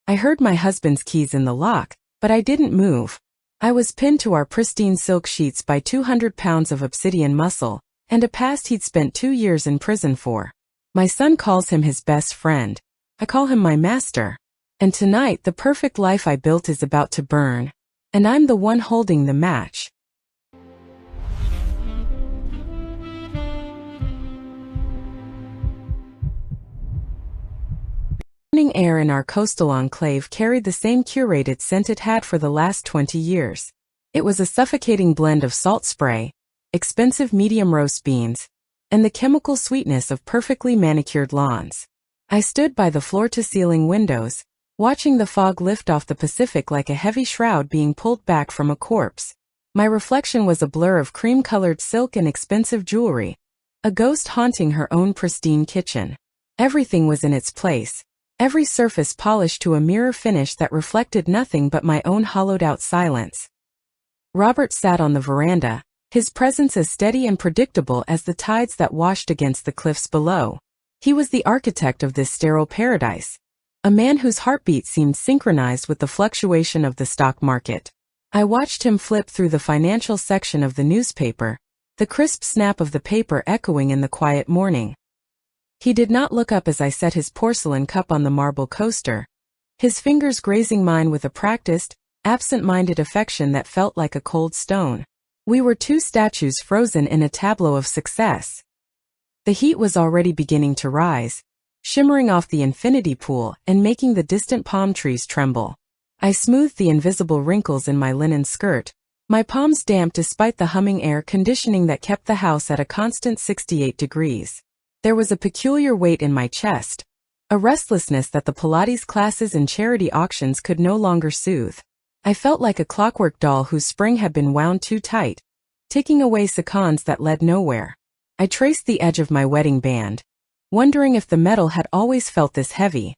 I heard my husband's keys in the lock, but I didn't move. I was pinned to our pristine silk sheets by 200 pounds of obsidian muscle, and a past he'd spent 2 years in prison for. My son calls him his best friend. I call him my master. And tonight the perfect life I built is about to burn. And I'm the one holding the match. The morning air in our coastal enclave carried the same curated scent it had for the last 20 years. It was a suffocating blend of salt spray, expensive medium roast beans, and the chemical sweetness of perfectly manicured lawns. I stood by the floor-to-ceiling windows, watching the fog lift off the Pacific like a heavy shroud being pulled back from a corpse. My reflection was a blur of cream-colored silk and expensive jewelry, a ghost haunting her own pristine kitchen. Everything was in its place, every surface polished to a mirror finish that reflected nothing but my own hollowed-out silence. Robert sat on the veranda, his presence as steady and predictable as the tides that washed against the cliffs below. He was the architect of this sterile paradise, a man whose heartbeat seemed synchronized with the fluctuation of the stock market. I watched him flip through the financial section of the newspaper, the crisp snap of the paper echoing in the quiet morning. He did not look up as I set his porcelain cup on the marble coaster, his fingers grazing mine with a practiced, absent-minded affection that felt like a cold stone. We were two statues frozen in a tableau of success. The heat was already beginning to rise, shimmering off the infinity pool and making the distant palm trees tremble. I smoothed the invisible wrinkles in my linen skirt, my palms damp despite the humming air conditioning that kept the house at a constant 68 degrees. There was a peculiar weight in my chest, a restlessness that the Pilates classes and charity auctions could no longer soothe. I felt like a clockwork doll whose spring had been wound too tight, ticking away seconds that led nowhere. I traced the edge of my wedding band, wondering if the metal had always felt this heavy.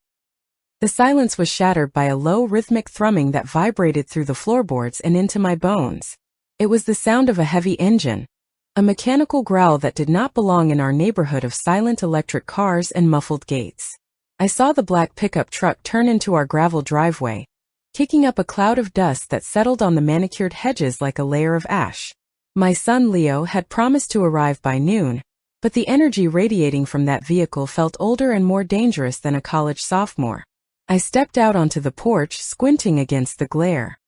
The silence was shattered by a low rhythmic thrumming that vibrated through the floorboards and into my bones. It was the sound of a heavy engine, a mechanical growl that did not belong in our neighborhood of silent electric cars and muffled gates. I saw the black pickup truck turn into our gravel driveway, kicking up a cloud of dust that settled on the manicured hedges like a layer of ash. My son Leo had promised to arrive by noon, but the energy radiating from that vehicle felt older and more dangerous than a college sophomore. I stepped out onto the porch, squinting against the glare.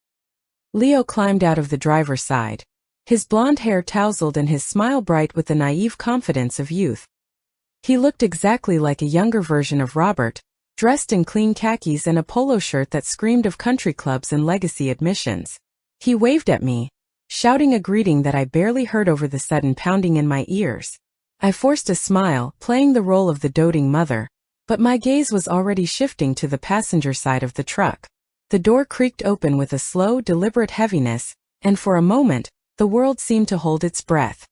Leo climbed out of the driver's side, his blonde hair tousled and his smile bright with the naive confidence of youth. He looked exactly like a younger version of Robert, dressed in clean khakis and a polo shirt that screamed of country clubs and legacy admissions. He waved at me, shouting a greeting that I barely heard over the sudden pounding in my ears. I forced a smile, playing the role of the doting mother, but my gaze was already shifting to the passenger side of the truck. The door creaked open with a slow, deliberate heaviness, and for a moment, the world seemed to hold its breath.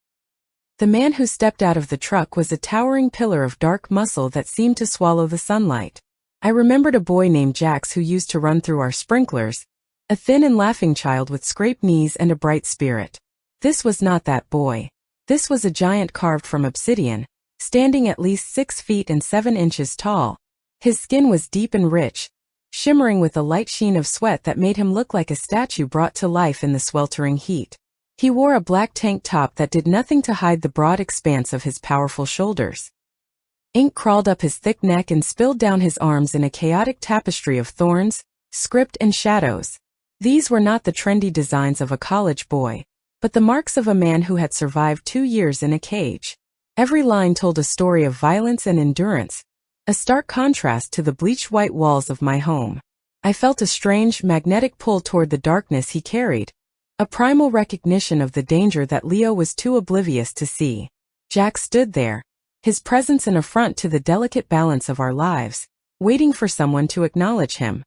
The man who stepped out of the truck was a towering pillar of dark muscle that seemed to swallow the sunlight. I remembered a boy named Jax who used to run through our sprinklers, a thin and laughing child with scraped knees and a bright spirit. This was not that boy. This was a giant carved from obsidian, standing at least 6 feet and 7 inches tall. His skin was deep and rich, shimmering with a light sheen of sweat that made him look like a statue brought to life in the sweltering heat. He wore a black tank top that did nothing to hide the broad expanse of his powerful shoulders. Ink crawled up his thick neck and spilled down his arms in a chaotic tapestry of thorns, script and shadows. These were not the trendy designs of a college boy, but the marks of a man who had survived 2 years in a cage. Every line told a story of violence and endurance, a stark contrast to the bleached white walls of my home. I felt a strange, magnetic pull toward the darkness he carried, a primal recognition of the danger that Leo was too oblivious to see. Jack stood there, his presence an affront to the delicate balance of our lives, waiting for someone to acknowledge him.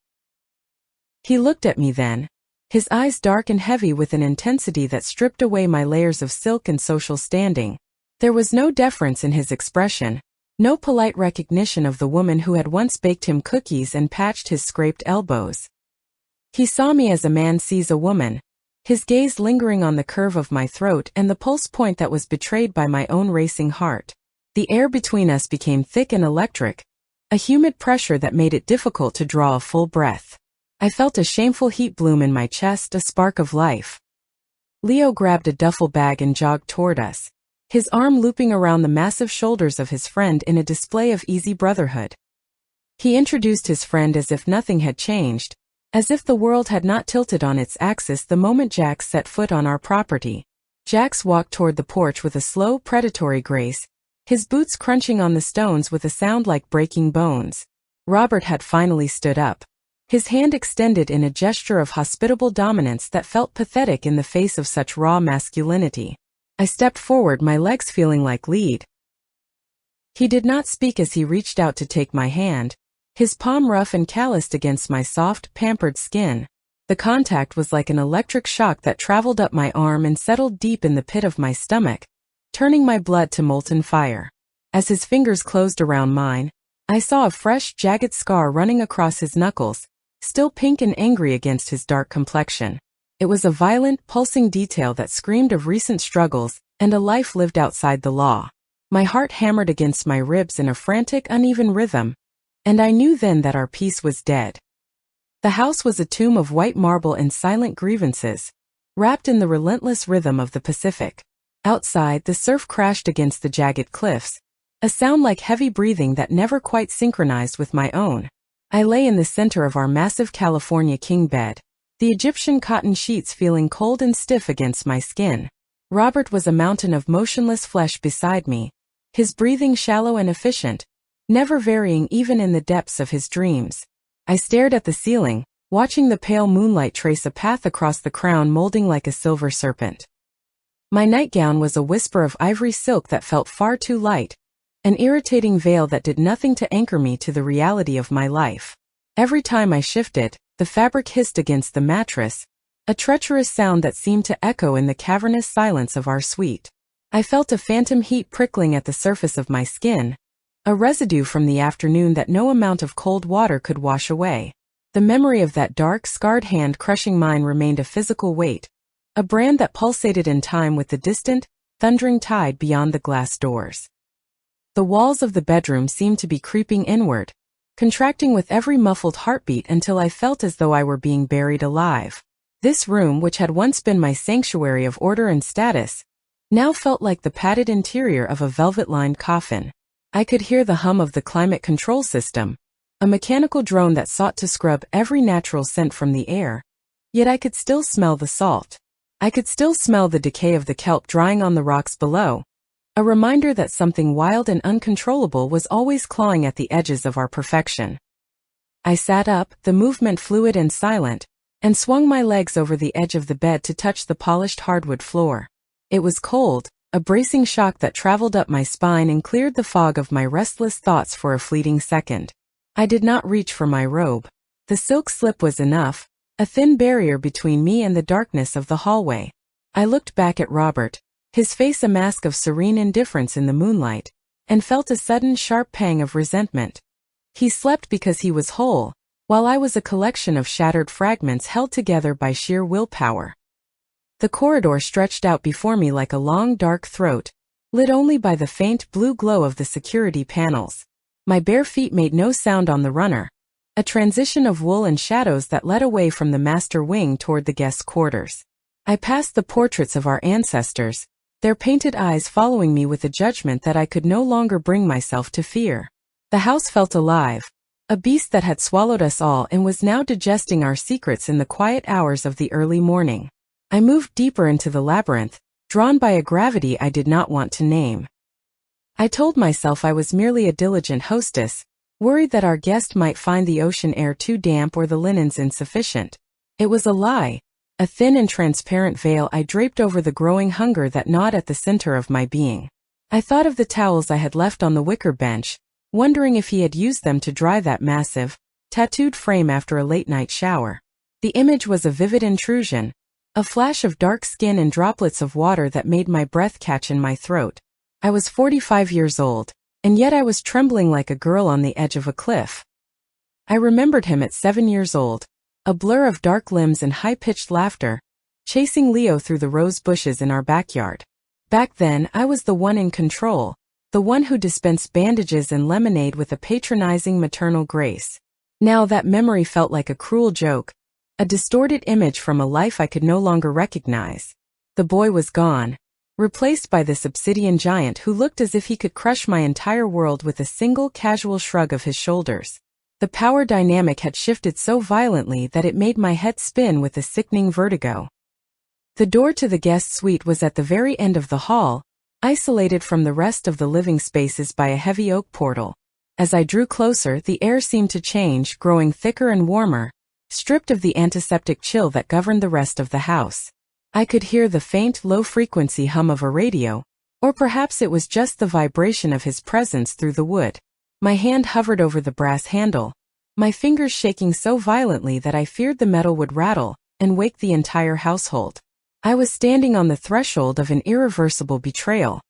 He looked at me then, his eyes dark and heavy with an intensity that stripped away my layers of silk and social standing. There was no deference in his expression, no polite recognition of the woman who had once baked him cookies and patched his scraped elbows. He saw me as a man sees a woman, his gaze lingering on the curve of my throat and the pulse point that was betrayed by my own racing heart. The air between us became thick and electric, a humid pressure that made it difficult to draw a full breath. I felt a shameful heat bloom in my chest, a spark of life. Leo grabbed a duffel bag and jogged toward us, his arm looping around the massive shoulders of his friend in a display of easy brotherhood. He introduced his friend as if nothing had changed, as if the world had not tilted on its axis the moment Jax set foot on our property. Jax walked toward the porch with a slow, predatory grace, his boots crunching on the stones with a sound like breaking bones. Robert had finally stood up, his hand extended in a gesture of hospitable dominance that felt pathetic in the face of such raw masculinity. I stepped forward, my legs feeling like lead. He did not speak as he reached out to take my hand, his palm rough and calloused against my soft, pampered skin. The contact was like an electric shock that traveled up my arm and settled deep in the pit of my stomach, turning my blood to molten fire. As his fingers closed around mine, I saw a fresh, jagged scar running across his knuckles, still pink and angry against his dark complexion. It was a violent, pulsing detail that screamed of recent struggles and a life lived outside the law. My heart hammered against my ribs in a frantic, uneven rhythm, and I knew then that our peace was dead. The house was a tomb of white marble and silent grievances, wrapped in the relentless rhythm of the Pacific. Outside, the surf crashed against the jagged cliffs, a sound like heavy breathing that never quite synchronized with my own. I lay in the center of our massive California king bed, the Egyptian cotton sheets feeling cold and stiff against my skin. Robert was a mountain of motionless flesh beside me, his breathing shallow and efficient, never varying even in the depths of his dreams. I stared at the ceiling, watching the pale moonlight trace a path across the crown molding like a silver serpent. My nightgown was a whisper of ivory silk that felt far too light, an irritating veil that did nothing to anchor me to the reality of my life. Every time I shifted, the fabric hissed against the mattress, a treacherous sound that seemed to echo in the cavernous silence of our suite. I felt a phantom heat prickling at the surface of my skin, a residue from the afternoon that no amount of cold water could wash away. The memory of that dark, scarred hand crushing mine remained a physical weight, a brand that pulsated in time with the distant, thundering tide beyond the glass doors. The walls of the bedroom seemed to be creeping inward, contracting with every muffled heartbeat until I felt as though I were being buried alive. This room, which had once been my sanctuary of order and status, now felt like the padded interior of a velvet-lined coffin. I could hear the hum of the climate control system, a mechanical drone that sought to scrub every natural scent from the air, yet I could still smell the salt. I could still smell the decay of the kelp drying on the rocks below, a reminder that something wild and uncontrollable was always clawing at the edges of our perfection. I sat up, the movement fluid and silent, and swung my legs over the edge of the bed to touch the polished hardwood floor. It was cold, a bracing shock that traveled up my spine and cleared the fog of my restless thoughts for a fleeting second. I did not reach for my robe. The silk slip was enough, a thin barrier between me and the darkness of the hallway. I looked back at Robert, his face a mask of serene indifference in the moonlight, and felt a sudden sharp pang of resentment. He slept because he was whole, while I was a collection of shattered fragments held together by sheer willpower. The corridor stretched out before me like a long dark throat, lit only by the faint blue glow of the security panels. My bare feet made no sound on the runner, a transition of wool and shadows that led away from the master wing toward the guest quarters. I passed the portraits of our ancestors, their painted eyes following me with a judgment that I could no longer bring myself to fear. The house felt alive, a beast that had swallowed us all and was now digesting our secrets in the quiet hours of the early morning. I moved deeper into the labyrinth, drawn by a gravity I did not want to name. I told myself I was merely a diligent hostess, worried that our guest might find the ocean air too damp or the linens insufficient. It was a lie, a thin and transparent veil I draped over the growing hunger that gnawed at the center of my being. I thought of the towels I had left on the wicker bench, wondering if he had used them to dry that massive, tattooed frame after a late-night shower. The image was a vivid intrusion, a flash of dark skin and droplets of water that made my breath catch in my throat. I was 45 years old, and yet I was trembling like a girl on the edge of a cliff. I remembered him at 7 years old, a blur of dark limbs and high-pitched laughter, chasing Leo through the rose bushes in our backyard. Back then, I was the one in control, the one who dispensed bandages and lemonade with a patronizing maternal grace. Now that memory felt like a cruel joke, a distorted image from a life I could no longer recognize. The boy was gone, replaced by this obsidian giant who looked as if he could crush my entire world with a single casual shrug of his shoulders. The power dynamic had shifted so violently that it made my head spin with a sickening vertigo. The door to the guest suite was at the very end of the hall, isolated from the rest of the living spaces by a heavy oak portal. As I drew closer, the air seemed to change, growing thicker and warmer, stripped of the antiseptic chill that governed the rest of the house. I could hear the faint, low-frequency hum of a radio, or perhaps it was just the vibration of his presence through the wood. My hand hovered over the brass handle, my fingers shaking so violently that I feared the metal would rattle and wake the entire household. I was standing on the threshold of an irreversible betrayal.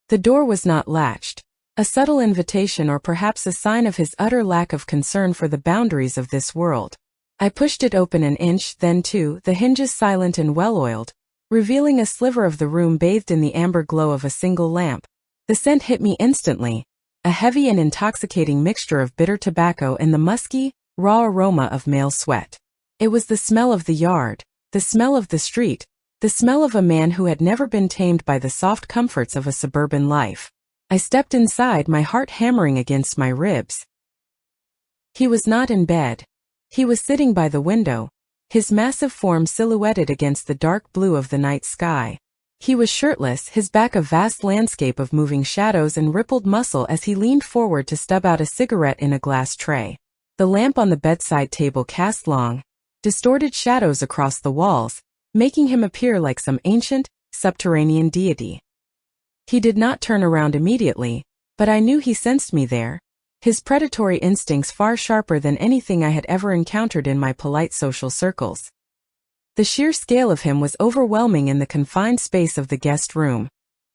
The door was not latched, a subtle invitation or perhaps a sign of his utter lack of concern for the boundaries of this world. I pushed it open an inch, then two, the hinges silent and well-oiled, revealing a sliver of the room bathed in the amber glow of a single lamp. The scent hit me instantly, a heavy and intoxicating mixture of bitter tobacco and the musky, raw aroma of male sweat. It was the smell of the yard, the smell of the street, the smell of a man who had never been tamed by the soft comforts of a suburban life. I stepped inside, my heart hammering against my ribs. He was not in bed. He was sitting by the window, his massive form silhouetted against the dark blue of the night sky. He was shirtless, his back a vast landscape of moving shadows and rippled muscle as he leaned forward to stub out a cigarette in a glass tray. The lamp on the bedside table cast long, distorted shadows across the walls, making him appear like some ancient, subterranean deity. He did not turn around immediately, but I knew he sensed me there, his predatory instincts far sharper than anything I had ever encountered in my polite social circles. The sheer scale of him was overwhelming in the confined space of the guest room,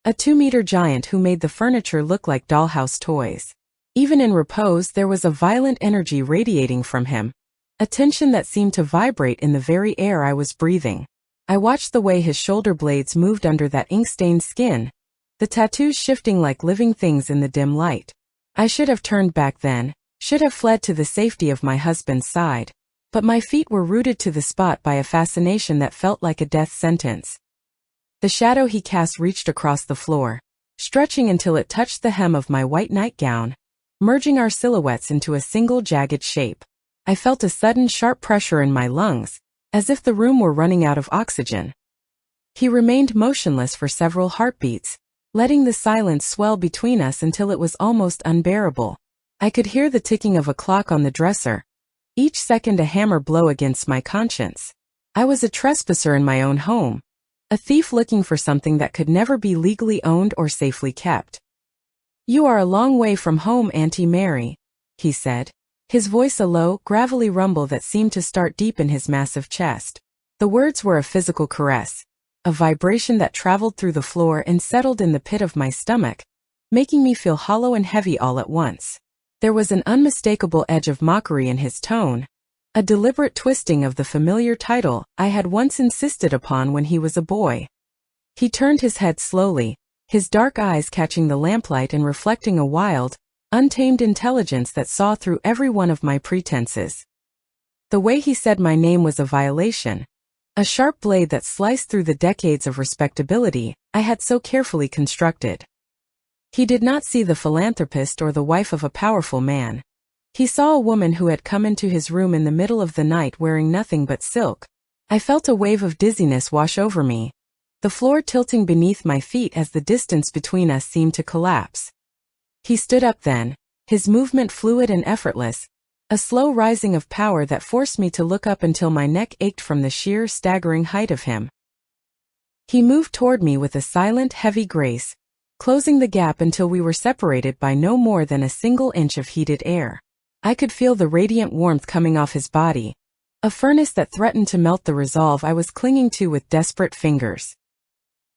a 2-meter giant who made the furniture look like dollhouse toys. Even in repose there was a violent energy radiating from him, a tension that seemed to vibrate in the very air I was breathing. I watched the way his shoulder blades moved under that ink-stained skin, the tattoos shifting like living things in the dim light. I should have turned back then, should have fled to the safety of my husband's side, but my feet were rooted to the spot by a fascination that felt like a death sentence. The shadow he cast reached across the floor, stretching until it touched the hem of my white nightgown, merging our silhouettes into a single jagged shape. I felt a sudden sharp pressure in my lungs, as if the room were running out of oxygen. He remained motionless for several heartbeats, letting the silence swell between us until it was almost unbearable. I could hear the ticking of a clock on the dresser, each second a hammer blow against my conscience. I was a trespasser in my own home, a thief looking for something that could never be legally owned or safely kept. "You are a long way from home, Auntie Mary," he said, his voice a low, gravelly rumble that seemed to start deep in his massive chest. The words were a physical caress, a vibration that traveled through the floor and settled in the pit of my stomach, making me feel hollow and heavy all at once. There was an unmistakable edge of mockery in his tone, a deliberate twisting of the familiar title I had once insisted upon when he was a boy. He turned his head slowly, his dark eyes catching the lamplight and reflecting a wild, untamed intelligence that saw through every one of my pretenses. The way he said my name was a violation, a sharp blade that sliced through the decades of respectability I had so carefully constructed. He did not see the philanthropist or the wife of a powerful man. He saw a woman who had come into his room in the middle of the night wearing nothing but silk. I felt a wave of dizziness wash over me, the floor tilting beneath my feet as the distance between us seemed to collapse. He stood up then, his movement fluid and effortless, a slow rising of power that forced me to look up until my neck ached from the sheer, staggering height of him. He moved toward me with a silent, heavy grace, closing the gap until we were separated by no more than a single inch of heated air. I could feel the radiant warmth coming off his body, a furnace that threatened to melt the resolve I was clinging to with desperate fingers.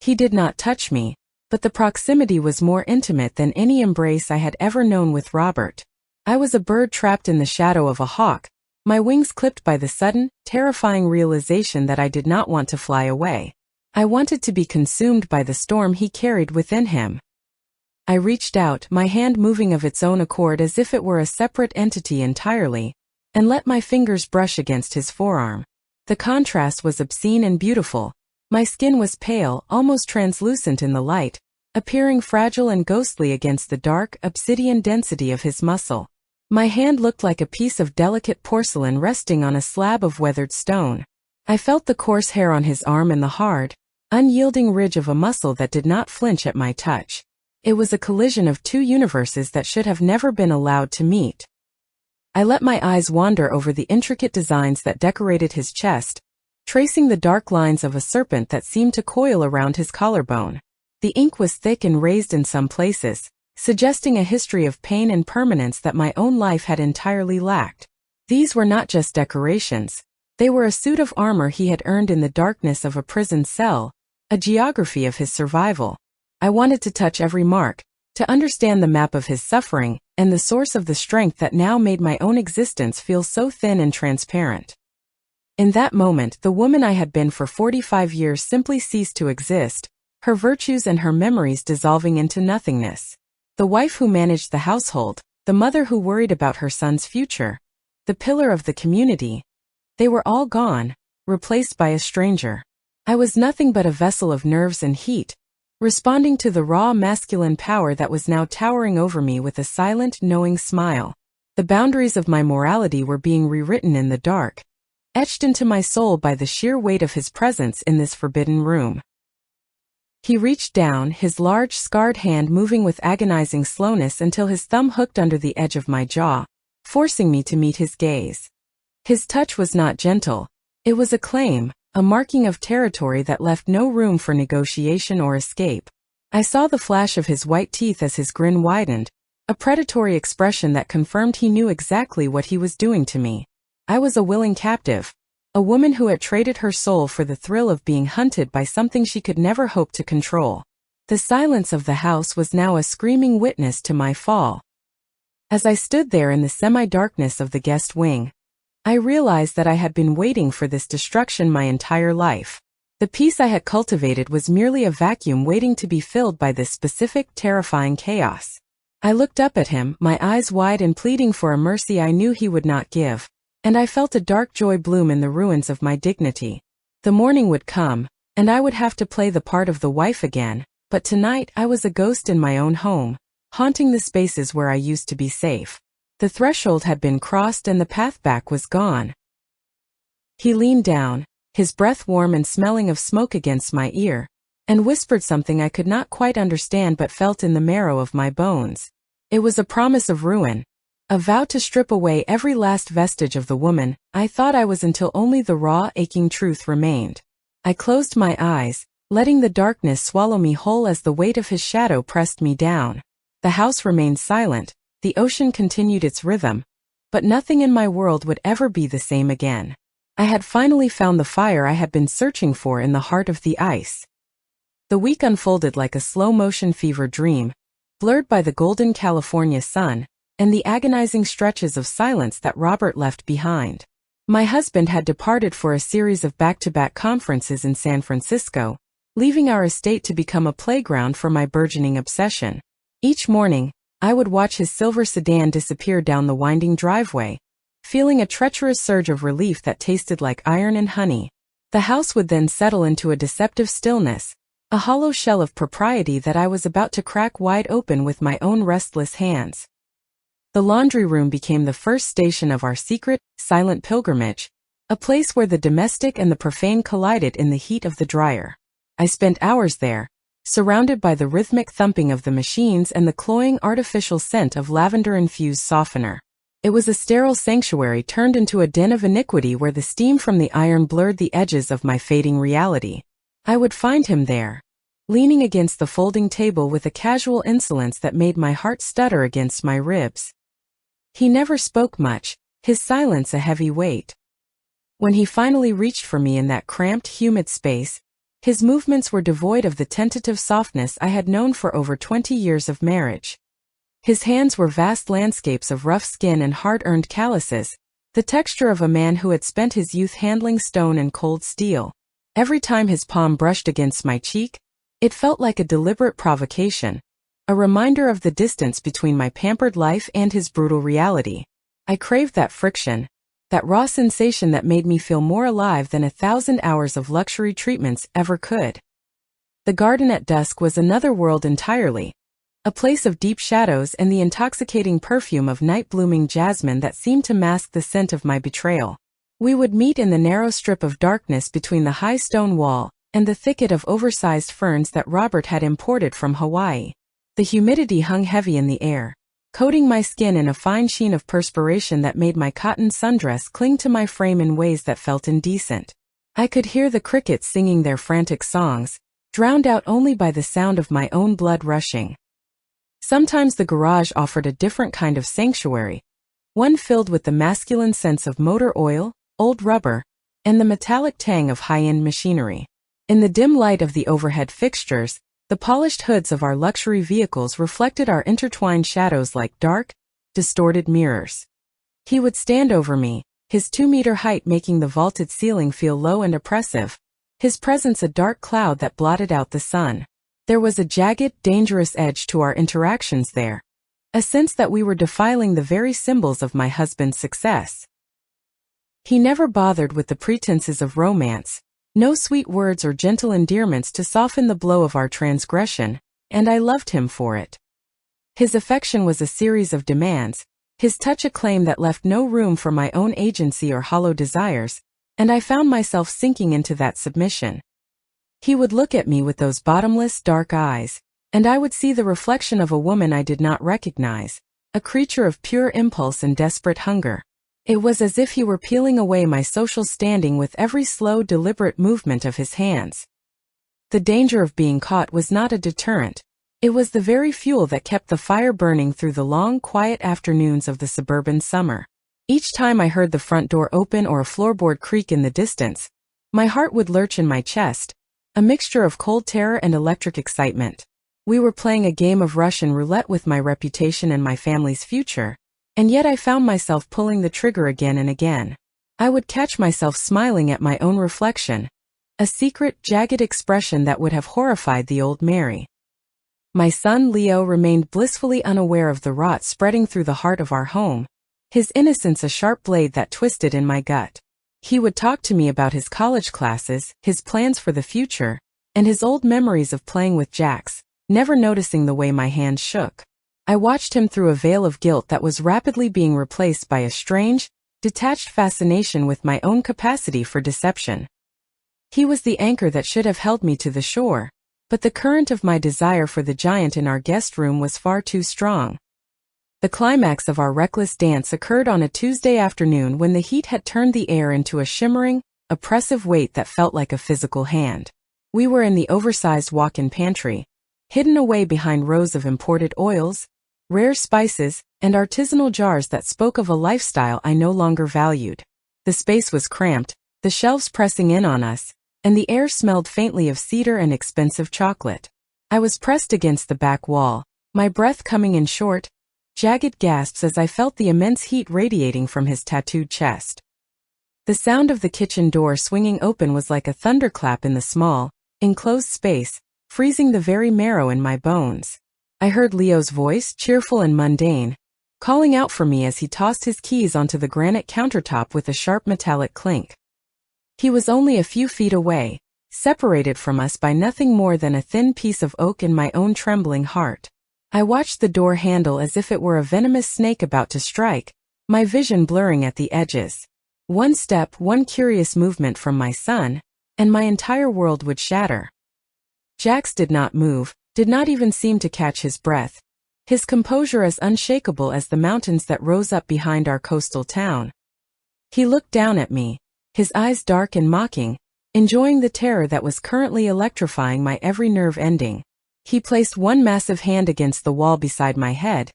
He did not touch me, but the proximity was more intimate than any embrace I had ever known with Robert. I was a bird trapped in the shadow of a hawk, my wings clipped by the sudden, terrifying realization that I did not want to fly away. I wanted to be consumed by the storm he carried within him. I reached out, my hand moving of its own accord as if it were a separate entity entirely, and let my fingers brush against his forearm. The contrast was obscene and beautiful. My skin was pale, almost translucent in the light, appearing fragile and ghostly against the dark, obsidian density of his muscle. My hand looked like a piece of delicate porcelain resting on a slab of weathered stone. I felt the coarse hair on his arm and the hard, unyielding ridge of a muscle that did not flinch at my touch. It was a collision of two universes that should have never been allowed to meet. I let my eyes wander over the intricate designs that decorated his chest, tracing the dark lines of a serpent that seemed to coil around his collarbone. The ink was thick and raised in some places, suggesting a history of pain and permanence that my own life had entirely lacked. These were not just decorations. They were a suit of armor he had earned in the darkness of a prison cell, a geography of his survival. I wanted to touch every mark, to understand the map of his suffering, and the source of the strength that now made my own existence feel so thin and transparent. In that moment, the woman I had been for 45 years simply ceased to exist, her virtues and her memories dissolving into nothingness. The wife who managed the household, the mother who worried about her son's future, the pillar of the community, they were all gone, replaced by a stranger. I was nothing but a vessel of nerves and heat, responding to the raw masculine power that was now towering over me with a silent, knowing smile. The boundaries of my morality were being rewritten in the dark, etched into my soul by the sheer weight of his presence in this forbidden room. He reached down, his large, scarred hand moving with agonizing slowness until his thumb hooked under the edge of my jaw, forcing me to meet his gaze. His touch was not gentle. It was a claim, a marking of territory that left no room for negotiation or escape. I saw the flash of his white teeth as his grin widened, a predatory expression that confirmed he knew exactly what he was doing to me. I was a willing captive, a woman who had traded her soul for the thrill of being hunted by something she could never hope to control. The silence of the house was now a screaming witness to my fall. As I stood there in the semi-darkness of the guest wing, I realized that I had been waiting for this destruction my entire life. The peace I had cultivated was merely a vacuum waiting to be filled by this specific, terrifying chaos. I looked up at him, my eyes wide and pleading for a mercy I knew he would not give, and I felt a dark joy bloom in the ruins of my dignity. The morning would come, and I would have to play the part of the wife again, but tonight I was a ghost in my own home, haunting the spaces where I used to be safe. The threshold had been crossed and the path back was gone. He leaned down, his breath warm and smelling of smoke against my ear, and whispered something I could not quite understand but felt in the marrow of my bones. It was a promise of ruin, a vow to strip away every last vestige of the woman I thought I was until only the raw, aching truth remained. I closed my eyes, letting the darkness swallow me whole as the weight of his shadow pressed me down. The house remained silent. The ocean continued its rhythm, but nothing in my world would ever be the same again. I had finally found the fire I had been searching for in the heart of the ice. The week unfolded like a slow-motion fever dream, blurred by the golden California sun and the agonizing stretches of silence that Robert left behind. My husband had departed for a series of back-to-back conferences in San Francisco, leaving our estate to become a playground for my burgeoning obsession. Each morning, I would watch his silver sedan disappear down the winding driveway, feeling a treacherous surge of relief that tasted like iron and honey. The house would then settle into a deceptive stillness, a hollow shell of propriety that I was about to crack wide open with my own restless hands. The laundry room became the first station of our secret, silent pilgrimage, a place where the domestic and the profane collided in the heat of the dryer. I spent hours there, surrounded by the rhythmic thumping of the machines and the cloying artificial scent of lavender-infused softener. It was a sterile sanctuary turned into a den of iniquity where the steam from the iron blurred the edges of my fading reality. I would find him there, leaning against the folding table with a casual insolence that made my heart stutter against my ribs. He never spoke much, his silence a heavy weight. When he finally reached for me in that cramped, humid space, his movements were devoid of the tentative softness I had known for over 20 years of marriage. His hands were vast landscapes of rough skin and hard-earned calluses, the texture of a man who had spent his youth handling stone and cold steel. Every time his palm brushed against my cheek, it felt like a deliberate provocation, a reminder of the distance between my pampered life and his brutal reality. I craved that friction, that raw sensation that made me feel more alive than 1,000 hours of luxury treatments ever could. The garden at dusk was another world entirely, a place of deep shadows and the intoxicating perfume of night-blooming jasmine that seemed to mask the scent of my betrayal. We would meet in the narrow strip of darkness between the high stone wall and the thicket of oversized ferns that Robert had imported from Hawaii. The humidity hung heavy in the air, coating my skin in a fine sheen of perspiration that made my cotton sundress cling to my frame in ways that felt indecent. I could hear the crickets singing their frantic songs, drowned out only by the sound of my own blood rushing. Sometimes the garage offered a different kind of sanctuary, one filled with the masculine scents of motor oil, old rubber, and the metallic tang of high-end machinery. In the dim light of the overhead fixtures, the polished hoods of our luxury vehicles reflected our intertwined shadows like dark, distorted mirrors. He would stand over me, his 2-meter height making the vaulted ceiling feel low and oppressive, his presence a dark cloud that blotted out the sun. There was a jagged, dangerous edge to our interactions there, a sense that we were defiling the very symbols of my husband's success. He never bothered with the pretenses of romance, no sweet words or gentle endearments to soften the blow of our transgression, and I loved him for it. His affection was a series of demands, his touch a claim that left no room for my own agency or hollow desires, and I found myself sinking into that submission. He would look at me with those bottomless, dark eyes, and I would see the reflection of a woman I did not recognize, a creature of pure impulse and desperate hunger. It was as if he were peeling away my social standing with every slow, deliberate movement of his hands. The danger of being caught was not a deterrent. It was the very fuel that kept the fire burning through the long, quiet afternoons of the suburban summer. Each time I heard the front door open or a floorboard creak in the distance, my heart would lurch in my chest, a mixture of cold terror and electric excitement. We were playing a game of Russian roulette with my reputation and my family's future, and yet I found myself pulling the trigger again and again. I would catch myself smiling at my own reflection, a secret, jagged expression that would have horrified the old Mary. My son Leo remained blissfully unaware of the rot spreading through the heart of our home, his innocence a sharp blade that twisted in my gut. He would talk to me about his college classes, his plans for the future, and his old memories of playing with jacks, never noticing the way my hands shook. I watched him through a veil of guilt that was rapidly being replaced by a strange, detached fascination with my own capacity for deception. He was the anchor that should have held me to the shore, but the current of my desire for the giant in our guest room was far too strong. The climax of our reckless dance occurred on a Tuesday afternoon when the heat had turned the air into a shimmering, oppressive weight that felt like a physical hand. We were in the oversized walk-in pantry, hidden away behind rows of imported oils, rare spices, and artisanal jars that spoke of a lifestyle I no longer valued. The space was cramped, the shelves pressing in on us, and the air smelled faintly of cedar and expensive chocolate. I was pressed against the back wall, my breath coming in short, jagged gasps as I felt the immense heat radiating from his tattooed chest. The sound of the kitchen door swinging open was like a thunderclap in the small, enclosed space, freezing the very marrow in my bones. I heard Leo's voice, cheerful and mundane, calling out for me as he tossed his keys onto the granite countertop with a sharp metallic clink. He was only a few feet away, separated from us by nothing more than a thin piece of oak in my own trembling heart. I watched the door handle as if it were a venomous snake about to strike, my vision blurring at the edges. One step, one curious movement from my son, and my entire world would shatter. Jax did not move, did not even seem to catch his breath, his composure as unshakable as the mountains that rose up behind our coastal town. He looked down at me, his eyes dark and mocking, enjoying the terror that was currently electrifying my every nerve ending. He placed one massive hand against the wall beside my head,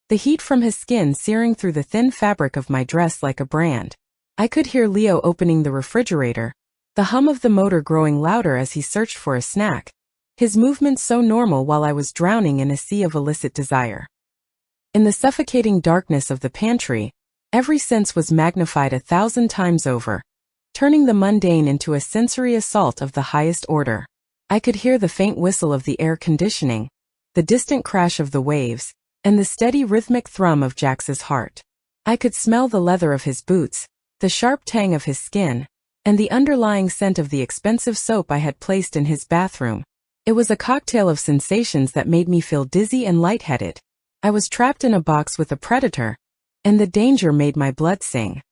the heat from his skin searing through the thin fabric of my dress like a brand. I could hear Leo opening the refrigerator, the hum of the motor growing louder as he searched for a snack, his movements so normal while I was drowning in a sea of illicit desire. In the suffocating darkness of the pantry, every sense was magnified 1,000 times over, turning the mundane into a sensory assault of the highest order. I could hear the faint whistle of the air conditioning, the distant crash of the waves, and the steady rhythmic thrum of Jax's heart. I could smell the leather of his boots, the sharp tang of his skin, and the underlying scent of the expensive soap I had placed in his bathroom. It was a cocktail of sensations that made me feel dizzy and lightheaded. I was trapped in a box with a predator, and the danger made my blood sing.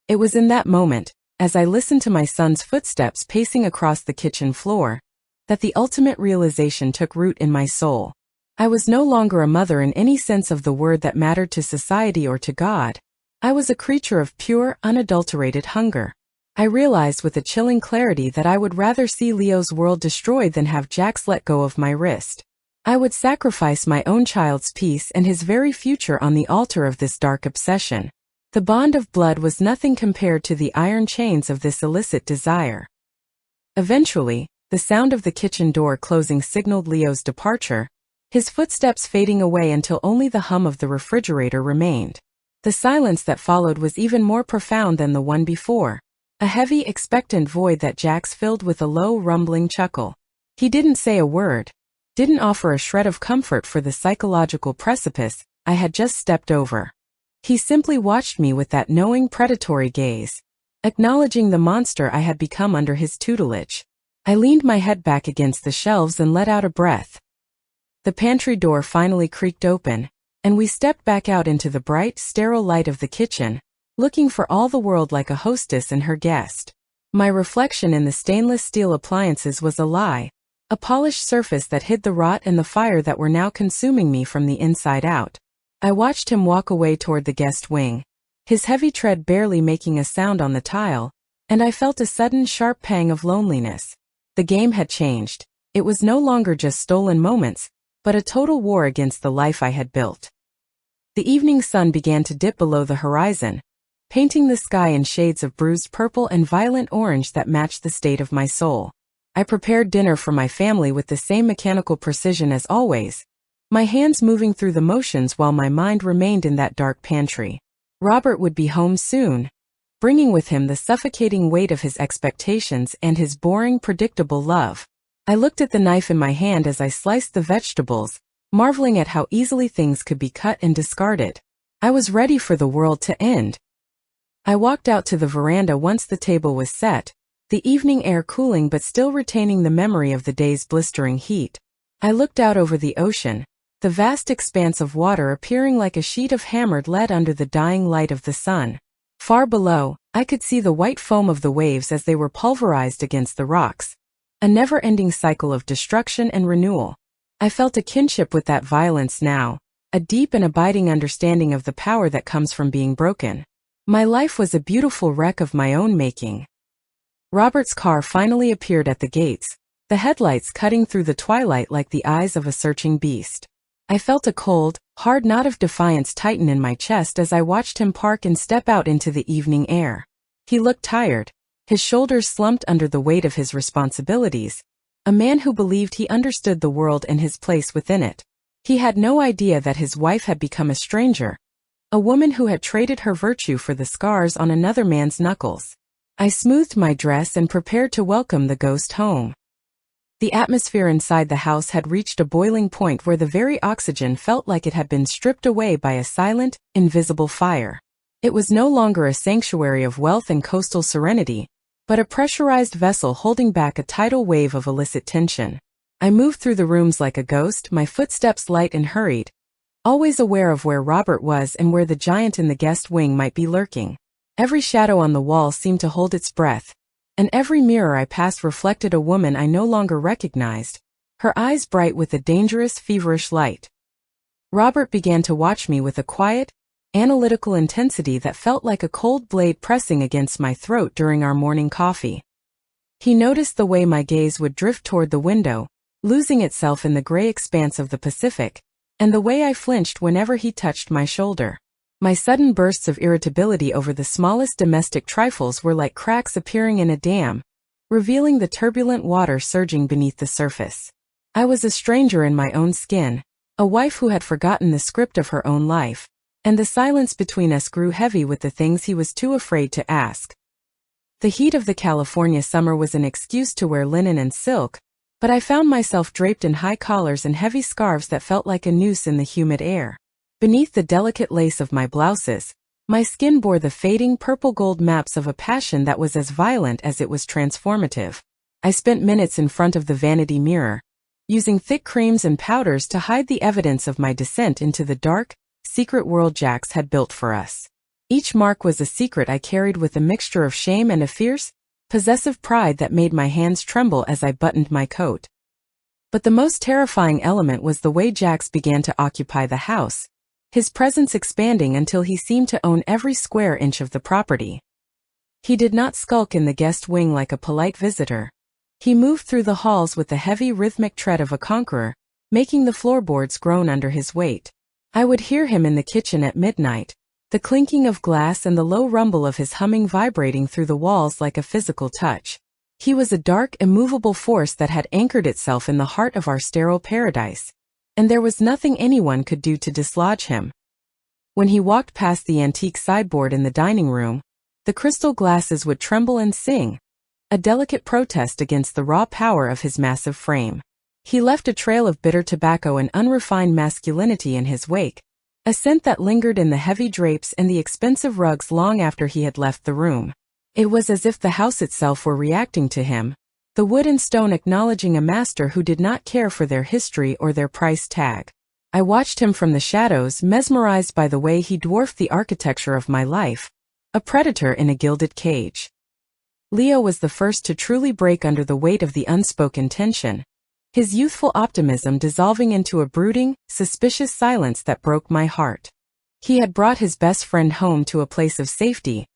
It was in that moment, as I listened to my son's footsteps pacing across the kitchen floor, that the ultimate realization took root in my soul. I was no longer a mother in any sense of the word that mattered to society or to God. I was a creature of pure, unadulterated hunger. I realized with a chilling clarity that I would rather see Leo's world destroyed than have Jax let go of my wrist. I would sacrifice my own child's peace and his very future on the altar of this dark obsession. The bond of blood was nothing compared to the iron chains of this illicit desire. Eventually, the sound of the kitchen door closing signaled Leo's departure, his footsteps fading away until only the hum of the refrigerator remained. The silence that followed was even more profound than the one before, a heavy, expectant void that Jax filled with a low, rumbling chuckle. He didn't say a word, didn't offer a shred of comfort for the psychological precipice I had just stepped over. He simply watched me with that knowing, predatory gaze, acknowledging the monster I had become under his tutelage. I leaned my head back against the shelves and let out a breath. The pantry door finally creaked open, and we stepped back out into the bright, sterile light of the kitchen, looking for all the world like a hostess and her guest. My reflection in the stainless steel appliances was a lie, a polished surface that hid the rot and the fire that were now consuming me from the inside out. I watched him walk away toward the guest wing, his heavy tread barely making a sound on the tile, and I felt a sudden sharp pang of loneliness. The game had changed. It was no longer just stolen moments, but a total war against the life I had built. The evening sun began to dip below the horizon, painting the sky in shades of bruised purple and violent orange that matched the state of my soul. I prepared dinner for my family with the same mechanical precision as always, my hands moving through the motions while my mind remained in that dark pantry. Robert would be home soon, bringing with him the suffocating weight of his expectations and his boring, predictable love. I looked at the knife in my hand as I sliced the vegetables, marveling at how easily things could be cut and discarded. I was ready for the world to end. I walked out to the veranda once the table was set, the evening air cooling but still retaining the memory of the day's blistering heat. I looked out over the ocean, the vast expanse of water appearing like a sheet of hammered lead under the dying light of the sun. Far below, I could see the white foam of the waves as they were pulverized against the rocks, a never-ending cycle of destruction and renewal. I felt a kinship with that violence now, a deep and abiding understanding of the power that comes from being broken. My life was a beautiful wreck of my own making. Robert's car finally appeared at the gates, the headlights cutting through the twilight like the eyes of a searching beast. I felt a cold, hard knot of defiance tighten in my chest as I watched him park and step out into the evening air. He looked tired, his shoulders slumped under the weight of his responsibilities, a man who believed he understood the world and his place within it. He had no idea that his wife had become a stranger, a woman who had traded her virtue for the scars on another man's knuckles. I smoothed my dress and prepared to welcome the ghost home. The atmosphere inside the house had reached a boiling point where the very oxygen felt like it had been stripped away by a silent, invisible fire. It was no longer a sanctuary of wealth and coastal serenity, but a pressurized vessel holding back a tidal wave of illicit tension. I moved through the rooms like a ghost, my footsteps light and hurried, always aware of where Robert was and where the giant in the guest wing might be lurking. Every shadow on the wall seemed to hold its breath, and every mirror I passed reflected a woman I no longer recognized, her eyes bright with a dangerous, feverish light. Robert began to watch me with a quiet, analytical intensity that felt like a cold blade pressing against my throat during our morning coffee. He noticed the way my gaze would drift toward the window, losing itself in the gray expanse of the Pacific, and the way I flinched whenever he touched my shoulder. My sudden bursts of irritability over the smallest domestic trifles were like cracks appearing in a dam, revealing the turbulent water surging beneath the surface. I was a stranger in my own skin, a wife who had forgotten the script of her own life, and the silence between us grew heavy with the things he was too afraid to ask. The heat of the California summer was an excuse to wear linen and silk, but I found myself draped in high collars and heavy scarves that felt like a noose in the humid air. Beneath the delicate lace of my blouses, my skin bore the fading purple-gold maps of a passion that was as violent as it was transformative. I spent minutes in front of the vanity mirror, using thick creams and powders to hide the evidence of my descent into the dark, secret world Jax had built for us. Each mark was a secret I carried with a mixture of shame and a fierce, possessive pride that made my hands tremble as I buttoned my coat. But the most terrifying element was the way Jax began to occupy the house, his presence expanding until he seemed to own every square inch of the property. He did not skulk in the guest wing like a polite visitor. He moved through the halls with the heavy rhythmic tread of a conqueror, making the floorboards groan under his weight. I would hear him in the kitchen at midnight, the clinking of glass and the low rumble of his humming vibrating through the walls like a physical touch. He was a dark, immovable force that had anchored itself in the heart of our sterile paradise, and there was nothing anyone could do to dislodge him. When he walked past the antique sideboard in the dining room, the crystal glasses would tremble and sing, a delicate protest against the raw power of his massive frame. He left a trail of bitter tobacco and unrefined masculinity in his wake, a scent that lingered in the heavy drapes and the expensive rugs long after he had left the room. It was as if the house itself were reacting to him, the wood and stone acknowledging a master who did not care for their history or their price tag. I watched him from the shadows, mesmerized by the way he dwarfed the architecture of my life, a predator in a gilded cage. Leo was the first to truly break under the weight of the unspoken tension, his youthful optimism dissolving into a brooding, suspicious silence that broke my heart. He had brought his best friend home to a place of safety,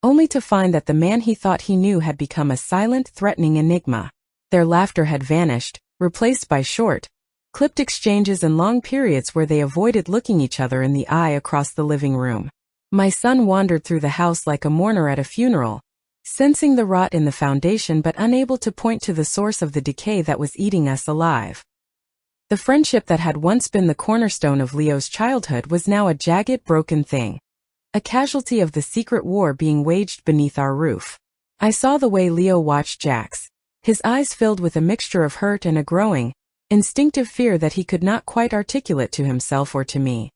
only to find that the man he thought he knew had become a silent, threatening enigma. Their laughter had vanished, replaced by short, clipped exchanges and long periods where they avoided looking each other in the eye across the living room. My son wandered through the house like a mourner at a funeral, sensing the rot in the foundation but unable to point to the source of the decay that was eating us alive. The friendship that had once been the cornerstone of Leo's childhood was now a jagged, broken thing, a casualty of the secret war being waged beneath our roof. I saw the way Leo watched Jax, his eyes filled with a mixture of hurt and a growing, instinctive fear that he could not quite articulate to himself or to me.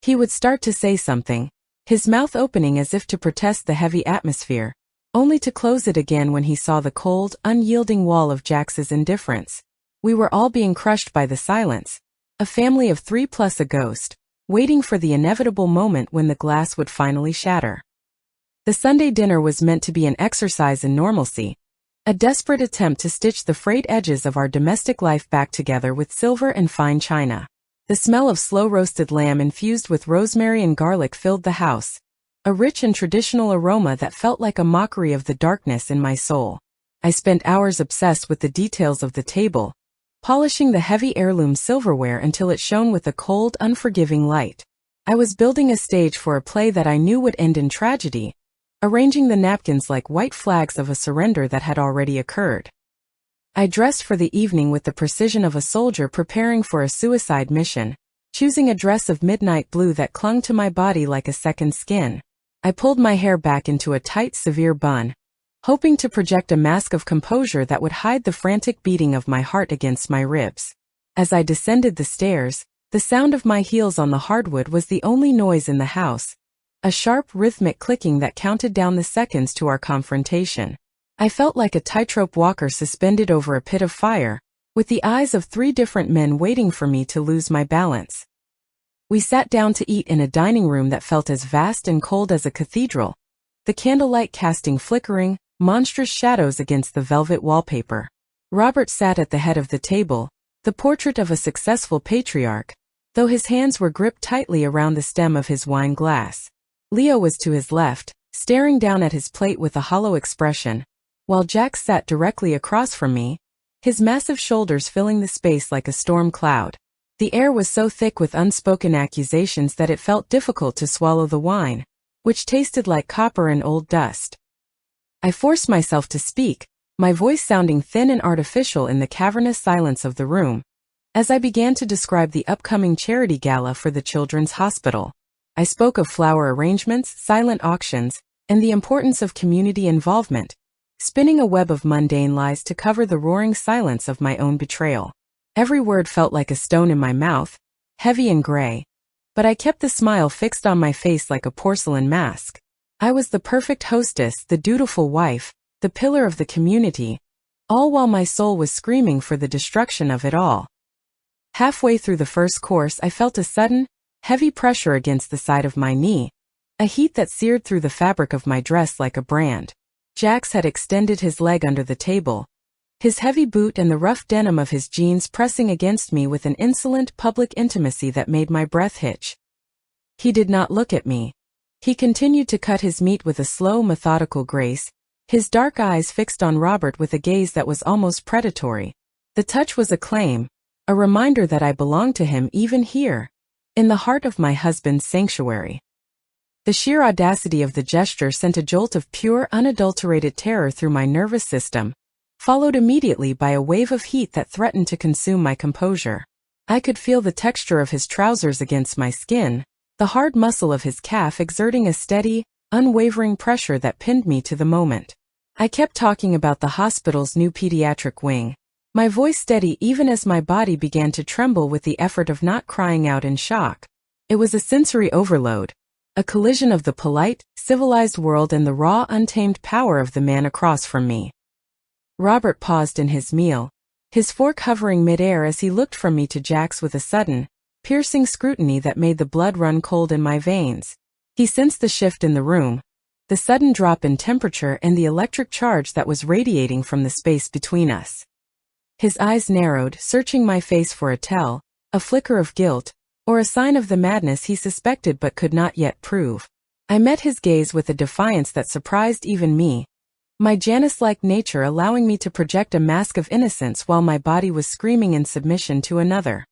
He would start to say something, his mouth opening as if to protest the heavy atmosphere, only to close it again when he saw the cold, unyielding wall of Jax's indifference. We were all being crushed by the silence, a family of 3 plus a ghost, waiting for the inevitable moment when the glass would finally shatter. The Sunday dinner was meant to be an exercise in normalcy, a desperate attempt to stitch the frayed edges of our domestic life back together with silver and fine china. The smell of slow-roasted lamb infused with rosemary and garlic filled the house, a rich and traditional aroma that felt like a mockery of the darkness in my soul. I spent hours obsessed with the details of the table, polishing the heavy heirloom silverware until it shone with a cold, unforgiving light. I was building a stage for a play that I knew would end in tragedy, arranging the napkins like white flags of a surrender that had already occurred. I dressed for the evening with the precision of a soldier preparing for a suicide mission, choosing a dress of midnight blue that clung to my body like a second skin. I pulled my hair back into a tight, severe bun, hoping to project a mask of composure that would hide the frantic beating of my heart against my ribs. As I descended the stairs, the sound of my heels on the hardwood was the only noise in the house, a sharp, rhythmic clicking that counted down the seconds to our confrontation. I felt like a tightrope walker suspended over a pit of fire, with the eyes of 3 different men waiting for me to lose my balance. We sat down to eat in a dining room that felt as vast and cold as a cathedral, the candlelight casting flickering, monstrous shadows against the velvet wallpaper. Robert sat at the head of the table, the portrait of a successful patriarch, though his hands were gripped tightly around the stem of his wine glass. Leo was to his left, staring down at his plate with a hollow expression, while Jax sat directly across from me, his massive shoulders filling the space like a storm cloud. The air was so thick with unspoken accusations that it felt difficult to swallow the wine, which tasted like copper and old dust. I forced myself to speak, my voice sounding thin and artificial in the cavernous silence of the room, as I began to describe the upcoming charity gala for the Children's Hospital. I spoke of flower arrangements, silent auctions, and the importance of community involvement, spinning a web of mundane lies to cover the roaring silence of my own betrayal. Every word felt like a stone in my mouth, heavy and gray. But I kept the smile fixed on my face like a porcelain mask. I was the perfect hostess, the dutiful wife, the pillar of the community, all while my soul was screaming for the destruction of it all. Halfway through the first course, I felt a sudden, heavy pressure against the side of my knee, a heat that seared through the fabric of my dress like a brand. Jax had extended his leg under the table, his heavy boot and the rough denim of his jeans pressing against me with an insolent public intimacy that made my breath hitch. He did not look at me. He continued to cut his meat with a slow, methodical grace, his dark eyes fixed on Robert with a gaze that was almost predatory. The touch was a claim, a reminder that I belonged to him even here, in the heart of my husband's sanctuary. The sheer audacity of the gesture sent a jolt of pure, unadulterated terror through my nervous system, followed immediately by a wave of heat that threatened to consume my composure. I could feel the texture of his trousers against my skin, the hard muscle of his calf exerting a steady, unwavering pressure that pinned me to the moment. I kept talking about the hospital's new pediatric wing, my voice steady even as my body began to tremble with the effort of not crying out in shock. It was a sensory overload, a collision of the polite, civilized world and the raw, untamed power of the man across from me. Robert paused in his meal, his fork hovering midair as he looked from me to Jax with a sudden, piercing scrutiny that made the blood run cold in my veins. He sensed the shift in the room, the sudden drop in temperature and the electric charge that was radiating from the space between us. His eyes narrowed, searching my face for a tell, a flicker of guilt, or a sign of the madness he suspected but could not yet prove. I met his gaze with a defiance that surprised even me, my Janus-like nature allowing me to project a mask of innocence while my body was screaming in submission to another.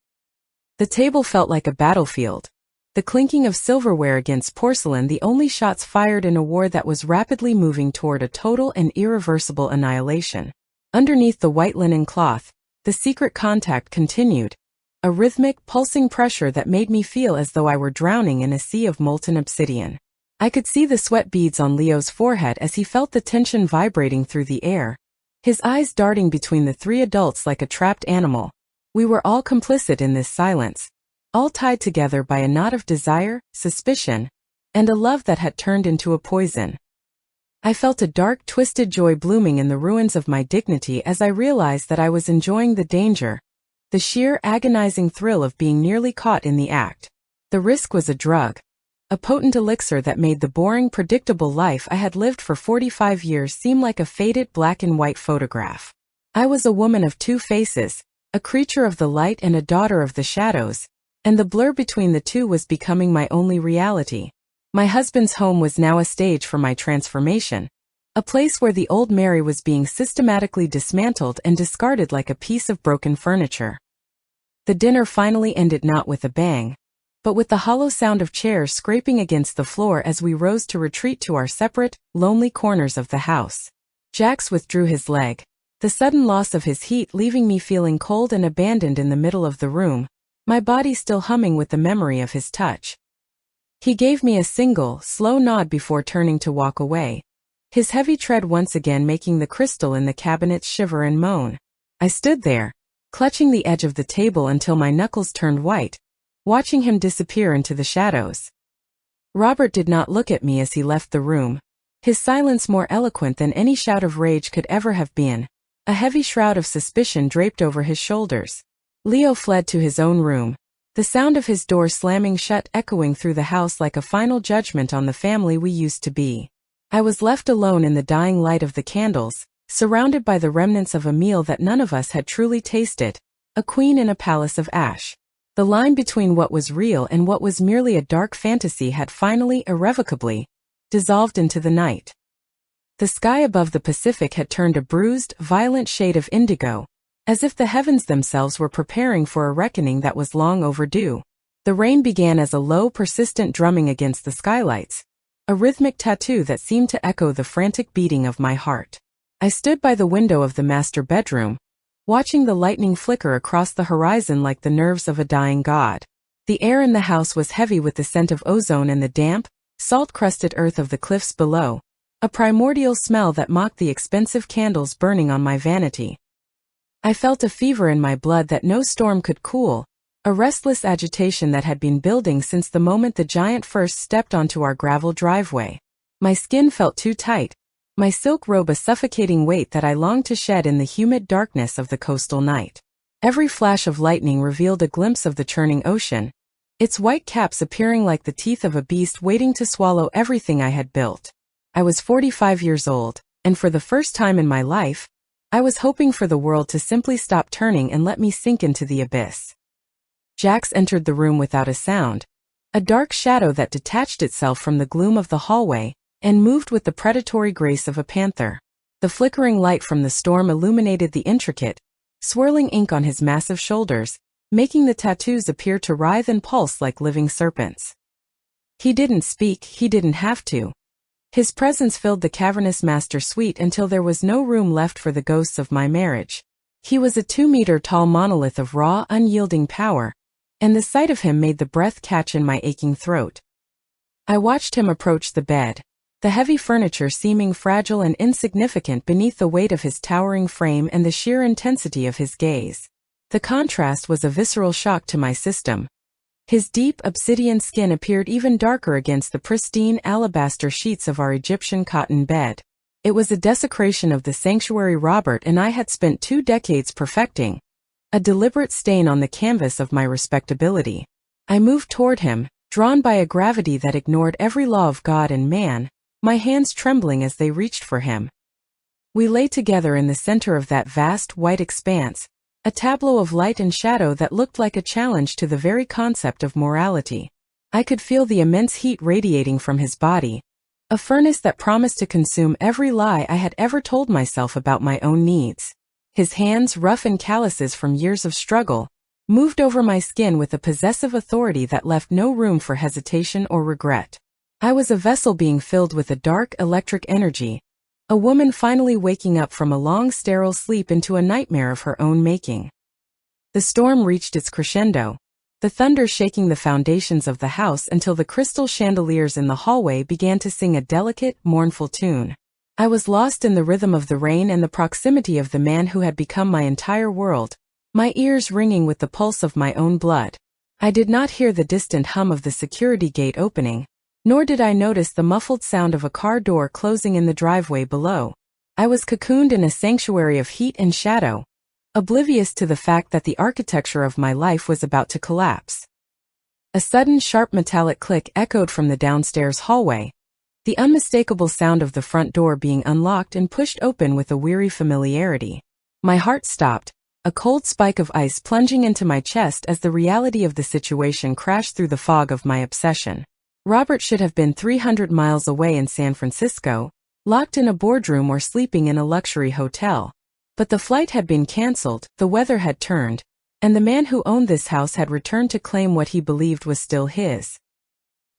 The table felt like a battlefield, the clinking of silverware against porcelain the only shots fired in a war that was rapidly moving toward a total and irreversible annihilation. Underneath the white linen cloth, the secret contact continued, a rhythmic, pulsing pressure that made me feel as though I were drowning in a sea of molten obsidian. I could see the sweat beads on Leo's forehead as he felt the tension vibrating through the air, his eyes darting between the three adults like a trapped animal. We were all complicit in this silence, all tied together by a knot of desire, suspicion, and a love that had turned into a poison. I felt a dark, twisted joy blooming in the ruins of my dignity as I realized that I was enjoying the danger, the sheer, agonizing thrill of being nearly caught in the act. The risk was a drug, a potent elixir that made the boring, predictable life I had lived for 45 years seem like a faded black and white photograph. I was a woman of two faces, a creature of the light and a daughter of the shadows, and the blur between the two was becoming my only reality. My husband's home was now a stage for my transformation, a place where the old Mary was being systematically dismantled and discarded like a piece of broken furniture. The dinner finally ended not with a bang, but with the hollow sound of chairs scraping against the floor as we rose to retreat to our separate, lonely corners of the house. Jax withdrew his leg, the sudden loss of his heat leaving me feeling cold and abandoned in the middle of the room, my body still humming with the memory of his touch. He gave me a single, slow nod before turning to walk away, his heavy tread once again making the crystal in the cabinets shiver and moan. I stood there, clutching the edge of the table until my knuckles turned white, watching him disappear into the shadows. Robert did not look at me as he left the room, his silence more eloquent than any shout of rage could ever have been, a heavy shroud of suspicion draped over his shoulders. Leo fled to his own room, the sound of his door slamming shut echoing through the house like a final judgment on the family we used to be. I was left alone in the dying light of the candles, surrounded by the remnants of a meal that none of us had truly tasted, a queen in a palace of ash. The line between what was real and what was merely a dark fantasy had finally, irrevocably, dissolved into the night. The sky above the Pacific had turned a bruised, violent shade of indigo, as if the heavens themselves were preparing for a reckoning that was long overdue. The rain began as a low, persistent drumming against the skylights, a rhythmic tattoo that seemed to echo the frantic beating of my heart. I stood by the window of the master bedroom, watching the lightning flicker across the horizon like the nerves of a dying god. The air in the house was heavy with the scent of ozone and the damp, salt-crusted earth of the cliffs below, a primordial smell that mocked the expensive candles burning on my vanity. I felt a fever in my blood that no storm could cool, a restless agitation that had been building since the moment the giant first stepped onto our gravel driveway. My skin felt too tight, my silk robe a suffocating weight that I longed to shed in the humid darkness of the coastal night. Every flash of lightning revealed a glimpse of the churning ocean, its white caps appearing like the teeth of a beast waiting to swallow everything I had built. I was 45 years old, and for the first time in my life, I was hoping for the world to simply stop turning and let me sink into the abyss. Jax entered the room without a sound, a dark shadow that detached itself from the gloom of the hallway and moved with the predatory grace of a panther. The flickering light from the storm illuminated the intricate, swirling ink on his massive shoulders, making the tattoos appear to writhe and pulse like living serpents. He didn't speak, he didn't have to. His presence filled the cavernous master suite until there was no room left for the ghosts of my marriage. He was a 2-meter-tall monolith of raw, unyielding power, and the sight of him made the breath catch in my aching throat. I watched him approach the bed, the heavy furniture seeming fragile and insignificant beneath the weight of his towering frame and the sheer intensity of his gaze. The contrast was a visceral shock to my system. His deep, obsidian skin appeared even darker against the pristine alabaster sheets of our Egyptian cotton bed. It was a desecration of the sanctuary Robert and I had spent 2 decades perfecting, a deliberate stain on the canvas of my respectability. I moved toward him, drawn by a gravity that ignored every law of God and man, my hands trembling as they reached for him. We lay together in the center of that vast, white expanse, a tableau of light and shadow that looked like a challenge to the very concept of morality. I could feel the immense heat radiating from his body, a furnace that promised to consume every lie I had ever told myself about my own needs. His hands, rough and calluses from years of struggle, moved over my skin with a possessive authority that left no room for hesitation or regret. I was a vessel being filled with a dark, electric energy, a woman finally waking up from a long sterile sleep into a nightmare of her own making. The storm reached its crescendo, the thunder shaking the foundations of the house until the crystal chandeliers in the hallway began to sing a delicate, mournful tune. I was lost in the rhythm of the rain and the proximity of the man who had become my entire world, my ears ringing with the pulse of my own blood. I did not hear the distant hum of the security gate opening, nor did I notice the muffled sound of a car door closing in the driveway below. I was cocooned in a sanctuary of heat and shadow, oblivious to the fact that the architecture of my life was about to collapse. A sudden sharp metallic click echoed from the downstairs hallway, the unmistakable sound of the front door being unlocked and pushed open with a weary familiarity. My heart stopped, a cold spike of ice plunging into my chest as the reality of the situation crashed through the fog of my obsession. Robert should have been 300 miles away in San Francisco, locked in a boardroom or sleeping in a luxury hotel. But the flight had been canceled, the weather had turned, and the man who owned this house had returned to claim what he believed was still his.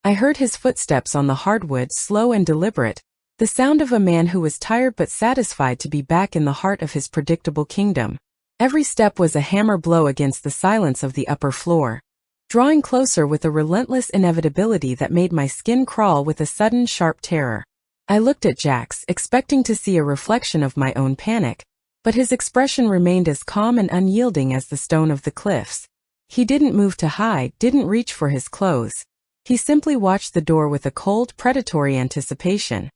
I heard his footsteps on the hardwood, slow and deliberate, the sound of a man who was tired but satisfied to be back in the heart of his predictable kingdom. Every step was a hammer blow against the silence of the upper floor, drawing closer with a relentless inevitability that made my skin crawl with a sudden sharp terror. I looked at Jax, expecting to see a reflection of my own panic, but his expression remained as calm and unyielding as the stone of the cliffs. He didn't move to hide, didn't reach for his clothes. He simply watched the door with a cold, predatory anticipation.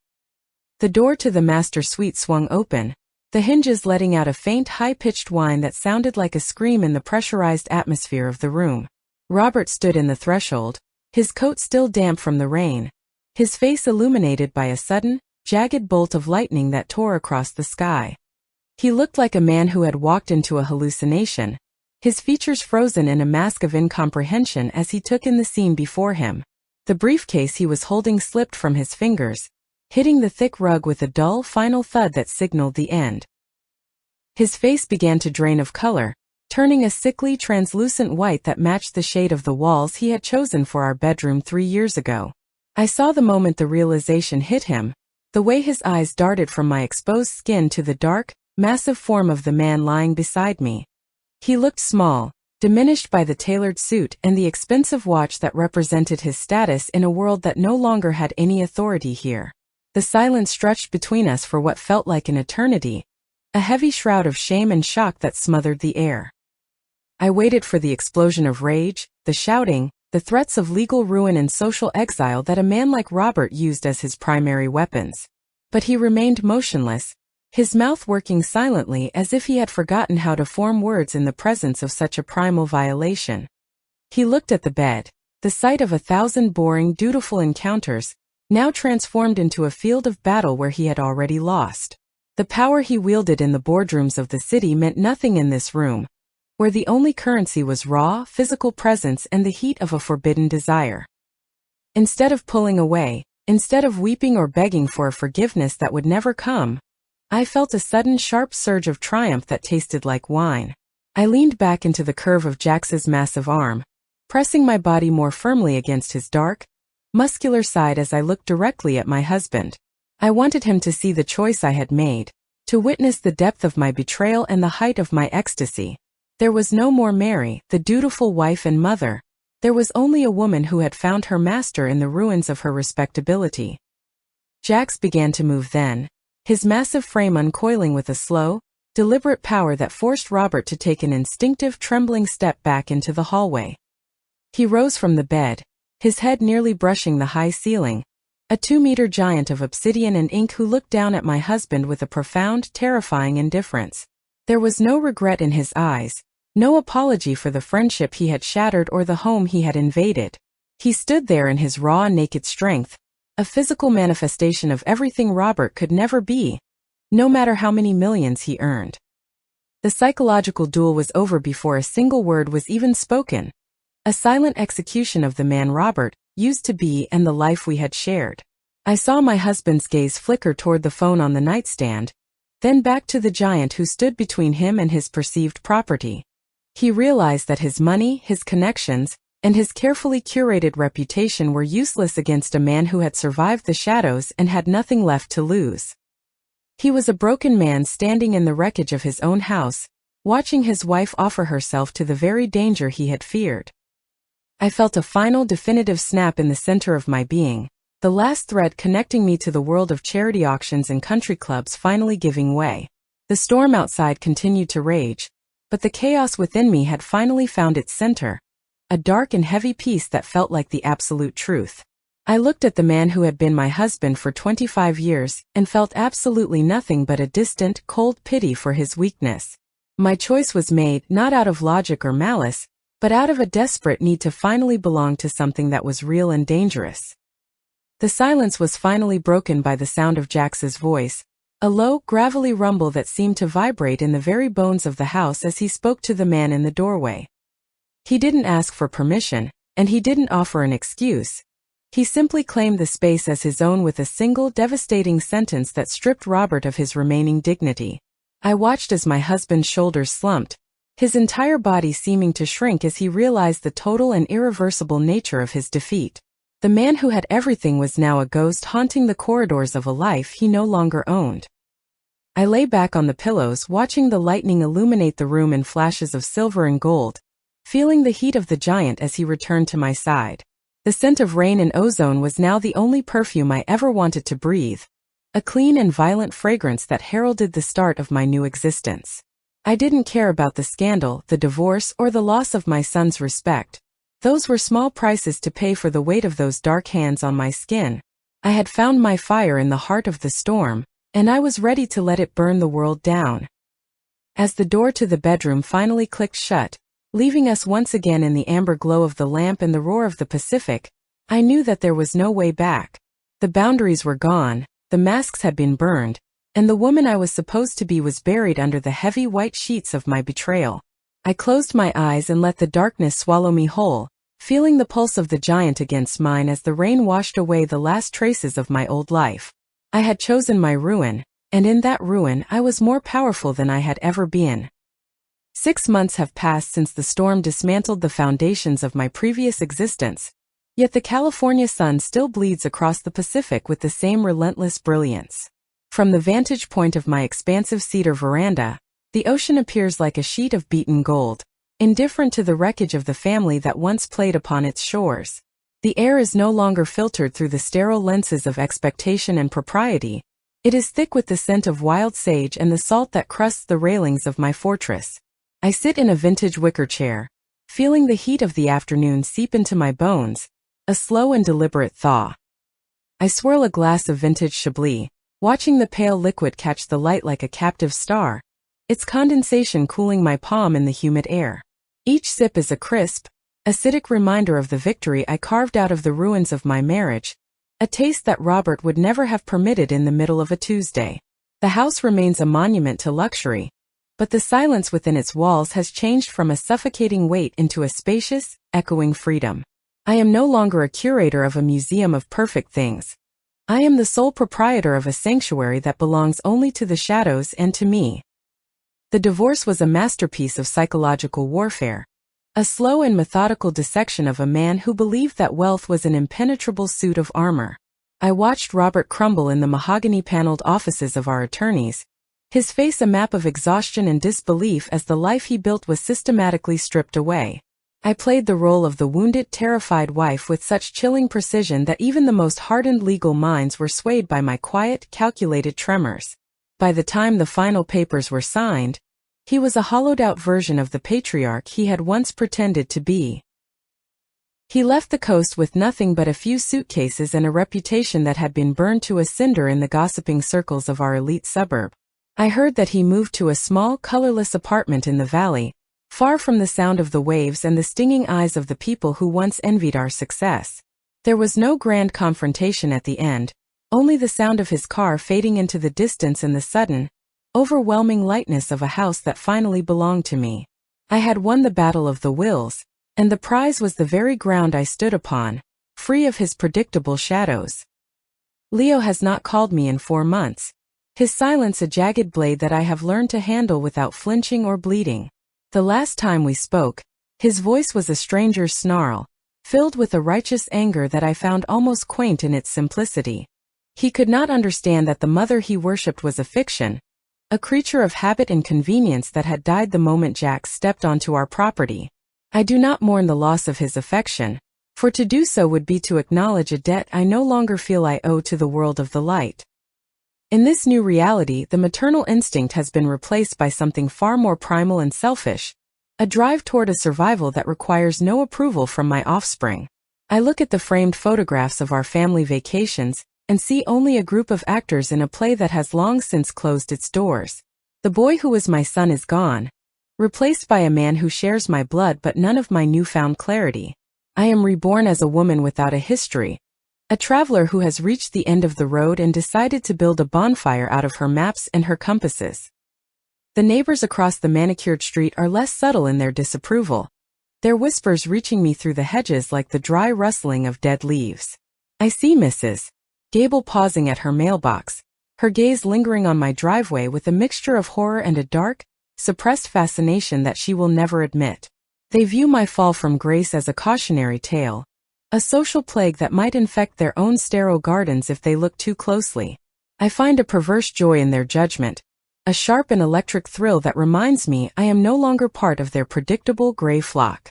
The door to the master suite swung open, the hinges letting out a faint, high-pitched whine that sounded like a scream in the pressurized atmosphere of the room. Robert stood in the threshold, his coat still damp from the rain, his face illuminated by a sudden, jagged bolt of lightning that tore across the sky. He looked like a man who had walked into a hallucination, his features frozen in a mask of incomprehension as he took in the scene before him. The briefcase he was holding slipped from his fingers, hitting the thick rug with a dull, final thud that signaled the end. His face began to drain of color, turning a sickly, translucent white that matched the shade of the walls he had chosen for our bedroom 3 years ago. I saw the moment the realization hit him, the way his eyes darted from my exposed skin to the dark, massive form of the man lying beside me. He looked small, diminished by the tailored suit and the expensive watch that represented his status in a world that no longer had any authority here. The silence stretched between us for what felt like an eternity, a heavy shroud of shame and shock that smothered the air. I waited for the explosion of rage, the shouting, the threats of legal ruin and social exile that a man like Robert used as his primary weapons. But he remained motionless, his mouth working silently as if he had forgotten how to form words in the presence of such a primal violation. He looked at the bed, the site of 1,000 boring, dutiful encounters, now transformed into a field of battle where he had already lost. The power he wielded in the boardrooms of the city meant nothing in this room, where the only currency was raw, physical presence and the heat of a forbidden desire. Instead of pulling away, instead of weeping or begging for a forgiveness that would never come, I felt a sudden sharp surge of triumph that tasted like wine. I leaned back into the curve of Jax's massive arm, pressing my body more firmly against his dark, muscular side as I looked directly at my husband. I wanted him to see the choice I had made, to witness the depth of my betrayal and the height of my ecstasy. There was no more Mary, the dutiful wife and mother. There was only a woman who had found her master in the ruins of her respectability. Jax began to move then, his massive frame uncoiling with a slow, deliberate power that forced Robert to take an instinctive, trembling step back into the hallway. He rose from the bed, his head nearly brushing the high ceiling, a 2-meter giant of obsidian and ink who looked down at my husband with a profound, terrifying indifference. There was no regret in his eyes, no apology for the friendship he had shattered or the home he had invaded. He stood there in his raw, naked strength, a physical manifestation of everything Robert could never be, no matter how many millions he earned. The psychological duel was over before a single word was even spoken, a silent execution of the man Robert used to be and the life we had shared. I saw my husband's gaze flicker toward the phone on the nightstand, then back to the giant who stood between him and his perceived property. He realized that his money, his connections, and his carefully curated reputation were useless against a man who had survived the shadows and had nothing left to lose. He was a broken man standing in the wreckage of his own house, watching his wife offer herself to the very danger he had feared. I felt a final definitive snap in the center of my being, the last thread connecting me to the world of charity auctions and country clubs finally giving way. The storm outside continued to rage, but the chaos within me had finally found its center, a dark and heavy peace that felt like the absolute truth. I looked at the man who had been my husband for 25 years and felt absolutely nothing but a distant, cold pity for his weakness. My choice was made not out of logic or malice, but out of a desperate need to finally belong to something that was real and dangerous. The silence was finally broken by the sound of Jax's voice, a low, gravelly rumble that seemed to vibrate in the very bones of the house as he spoke to the man in the doorway. He didn't ask for permission, and he didn't offer an excuse. He simply claimed the space as his own with a single devastating sentence that stripped Robert of his remaining dignity. I watched as my husband's shoulders slumped, his entire body seeming to shrink as he realized the total and irreversible nature of his defeat. The man who had everything was now a ghost haunting the corridors of a life he no longer owned. I lay back on the pillows watching the lightning illuminate the room in flashes of silver and gold, feeling the heat of the giant as he returned to my side. The scent of rain and ozone was now the only perfume I ever wanted to breathe, a clean and violent fragrance that heralded the start of my new existence. I didn't care about the scandal, the divorce, or the loss of my son's respect. Those were small prices to pay for the weight of those dark hands on my skin. I had found my fire in the heart of the storm, and I was ready to let it burn the world down. As the door to the bedroom finally clicked shut, leaving us once again in the amber glow of the lamp and the roar of the Pacific, I knew that there was no way back. The boundaries were gone, the masks had been burned, and the woman I was supposed to be was buried under the heavy white sheets of my betrayal. I closed my eyes and let the darkness swallow me whole, feeling the pulse of the giant against mine as the rain washed away the last traces of my old life. I had chosen my ruin, and in that ruin I was more powerful than I had ever been. 6 months have passed since the storm dismantled the foundations of my previous existence, yet the California sun still bleeds across the Pacific with the same relentless brilliance. From the vantage point of my expansive cedar veranda, the ocean appears like a sheet of beaten gold, indifferent to the wreckage of the family that once played upon its shores. The air is no longer filtered through the sterile lenses of expectation and propriety. It is thick with the scent of wild sage and the salt that crusts the railings of my fortress. I sit in a vintage wicker chair, feeling the heat of the afternoon seep into my bones, a slow and deliberate thaw. I swirl a glass of vintage Chablis, watching the pale liquid catch the light like a captive star, its condensation cooling my palm in the humid air. Each sip is a crisp, acidic reminder of the victory I carved out of the ruins of my marriage, a taste that Robert would never have permitted in the middle of a Tuesday. The house remains a monument to luxury, but the silence within its walls has changed from a suffocating weight into a spacious, echoing freedom. I am no longer a curator of a museum of perfect things. I am the sole proprietor of a sanctuary that belongs only to the shadows and to me. The divorce was a masterpiece of psychological warfare, a slow and methodical dissection of a man who believed that wealth was an impenetrable suit of armor. I watched Robert crumble in the mahogany-paneled offices of our attorneys, his face a map of exhaustion and disbelief as the life he built was systematically stripped away. I played the role of the wounded, terrified wife with such chilling precision that even the most hardened legal minds were swayed by my quiet, calculated tremors. By the time the final papers were signed, he was a hollowed-out version of the patriarch he had once pretended to be. He left the coast with nothing but a few suitcases and a reputation that had been burned to a cinder in the gossiping circles of our elite suburb. I heard that he moved to a small, colorless apartment in the valley, far from the sound of the waves and the stinging eyes of the people who once envied our success. There was no grand confrontation at the end, only the sound of his car fading into the distance and the sudden, overwhelming lightness of a house that finally belonged to me. I had won the battle of the wills, and the prize was the very ground I stood upon, free of his predictable shadows. Leo has not called me in 4 months, his silence a jagged blade that I have learned to handle without flinching or bleeding. The last time we spoke, his voice was a stranger's snarl, filled with a righteous anger that I found almost quaint in its simplicity. He could not understand that the mother he worshipped was a fiction, a creature of habit and convenience that had died the moment Jack stepped onto our property. I do not mourn the loss of his affection, for to do so would be to acknowledge a debt I no longer feel I owe to the world of the light. In this new reality, the maternal instinct has been replaced by something far more primal and selfish, a drive toward a survival that requires no approval from my offspring. I look at the framed photographs of our family vacations, and see only a group of actors in a play that has long since closed its doors. The boy who was my son is gone, replaced by a man who shares my blood but none of my newfound clarity. I am reborn as a woman without a history, a traveler who has reached the end of the road and decided to build a bonfire out of her maps and her compasses. The neighbors across the manicured street are less subtle in their disapproval, their whispers reaching me through the hedges like the dry rustling of dead leaves. I see Mrs. Gable pausing at her mailbox, her gaze lingering on my driveway with a mixture of horror and a dark, suppressed fascination that she will never admit. They view my fall from grace as a cautionary tale, a social plague that might infect their own sterile gardens if they look too closely. I find a perverse joy in their judgment, a sharp and electric thrill that reminds me I am no longer part of their predictable gray flock.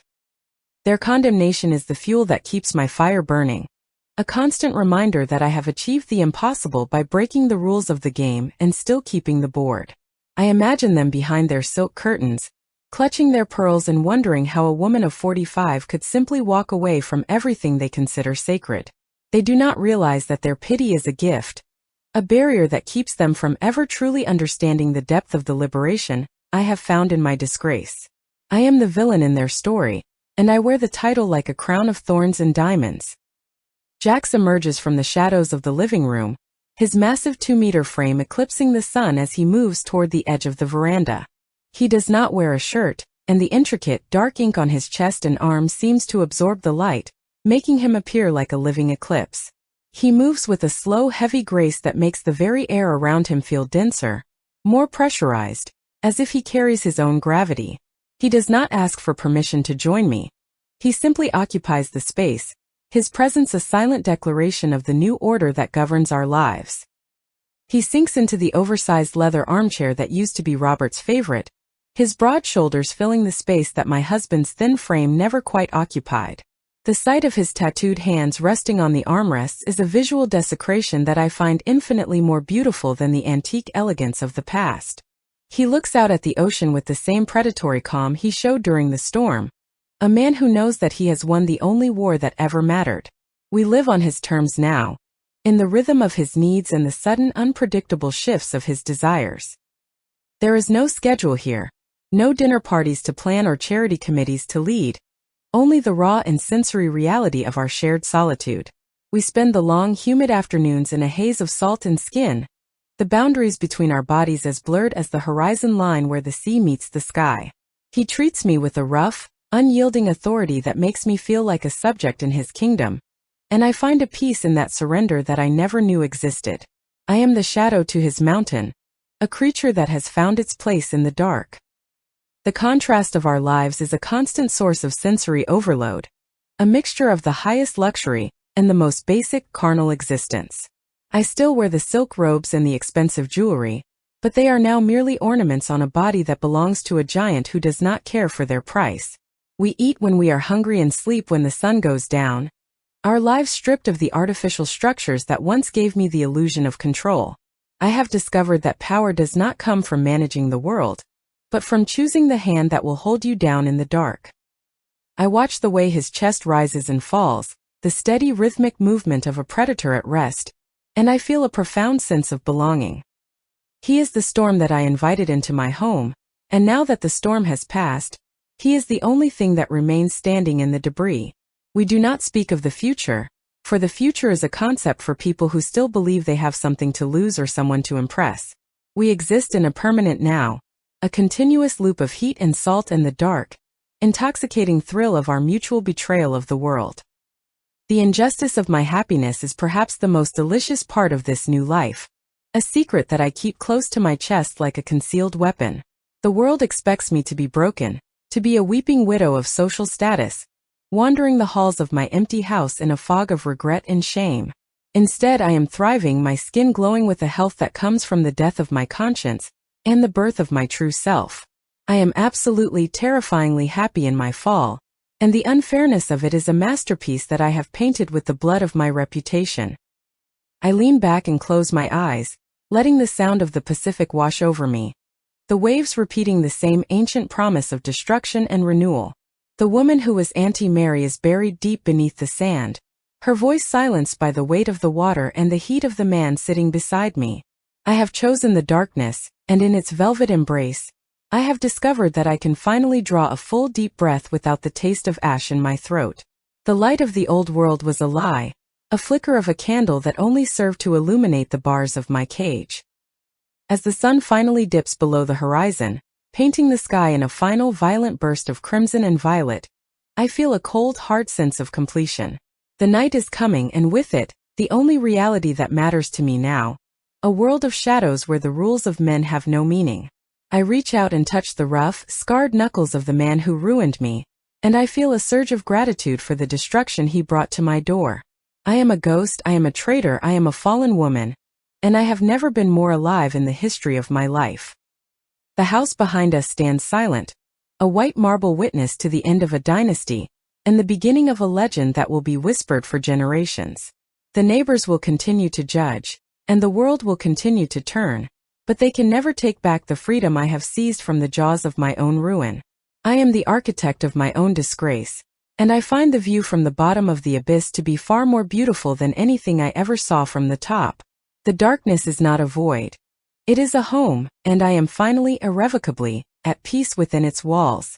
Their condemnation is the fuel that keeps my fire burning, a constant reminder that I have achieved the impossible by breaking the rules of the game and still keeping the board. I imagine them behind their silk curtains, clutching their pearls and wondering how a woman of 45 could simply walk away from everything they consider sacred. They do not realize that their pity is a gift, a barrier that keeps them from ever truly understanding the depth of the liberation I have found in my disgrace. I am the villain in their story, and I wear the title like a crown of thorns and diamonds. Jax emerges from the shadows of the living room, his massive 2-meter frame eclipsing the sun as he moves toward the edge of the veranda. He does not wear a shirt, and the intricate, dark ink on his chest and arms seems to absorb the light, making him appear like a living eclipse. He moves with a slow, heavy grace that makes the very air around him feel denser, more pressurized, as if he carries his own gravity. He does not ask for permission to join me. He simply occupies the space, his presence a silent declaration of the new order that governs our lives. He sinks into the oversized leather armchair that used to be Robert's favorite, his broad shoulders filling the space that my husband's thin frame never quite occupied. The sight of his tattooed hands resting on the armrests is a visual desecration that I find infinitely more beautiful than the antique elegance of the past. He looks out at the ocean with the same predatory calm he showed during the storm, a man who knows that he has won the only war that ever mattered. We live on his terms now, in the rhythm of his needs and the sudden unpredictable shifts of his desires. There is no schedule here, no dinner parties to plan or charity committees to lead, only the raw and sensory reality of our shared solitude. We spend the long, humid afternoons in a haze of salt and skin, the boundaries between our bodies as blurred as the horizon line where the sea meets the sky. He treats me with a rough, unyielding authority that makes me feel like a subject in his kingdom, and I find a peace in that surrender that I never knew existed. I am the shadow to his mountain, a creature that has found its place in the dark. The contrast of our lives is a constant source of sensory overload, a mixture of the highest luxury and the most basic carnal existence. I still wear the silk robes and the expensive jewelry, but they are now merely ornaments on a body that belongs to a giant who does not care for their price. We eat when we are hungry and sleep when the sun goes down, our lives stripped of the artificial structures that once gave me the illusion of control. I have discovered that power does not come from managing the world, but from choosing the hand that will hold you down in the dark. I watch the way his chest rises and falls, the steady rhythmic movement of a predator at rest, and I feel a profound sense of belonging. He is the storm that I invited into my home, and now that the storm has passed, he is the only thing that remains standing in the debris. We do not speak of the future, for the future is a concept for people who still believe they have something to lose or someone to impress. We exist in a permanent now, a continuous loop of heat and salt and the dark, intoxicating thrill of our mutual betrayal of the world. The injustice of my happiness is perhaps the most delicious part of this new life, a secret that I keep close to my chest like a concealed weapon. The world expects me to be broken, to be a weeping widow of social status, wandering the halls of my empty house in a fog of regret and shame. Instead, I am thriving, my skin glowing with a health that comes from the death of my conscience and the birth of my true self. I am absolutely terrifyingly happy in my fall, and the unfairness of it is a masterpiece that I have painted with the blood of my reputation. I lean back and close my eyes, letting the sound of the Pacific wash over me, the waves repeating the same ancient promise of destruction and renewal. The woman who was Auntie Mary is buried deep beneath the sand, her voice silenced by the weight of the water and the heat of the man sitting beside me. I have chosen the darkness, and in its velvet embrace, I have discovered that I can finally draw a full deep breath without the taste of ash in my throat. The light of the old world was a lie, a flicker of a candle that only served to illuminate the bars of my cage. As the sun finally dips below the horizon, painting the sky in a final violent burst of crimson and violet, I feel a cold, hard sense of completion. The night is coming, and with it, the only reality that matters to me now, a world of shadows where the rules of men have no meaning. I reach out and touch the rough, scarred knuckles of the man who ruined me, and I feel a surge of gratitude for the destruction he brought to my door. I am a ghost, I am a traitor, I am a fallen woman, and I have never been more alive in the history of my life. The house behind us stands silent, a white marble witness to the end of a dynasty, and the beginning of a legend that will be whispered for generations. The neighbors will continue to judge, and the world will continue to turn, but they can never take back the freedom I have seized from the jaws of my own ruin. I am the architect of my own disgrace, and I find the view from the bottom of the abyss to be far more beautiful than anything I ever saw from the top. The darkness is not a void. It is a home, and I am finally, irrevocably, at peace within its walls.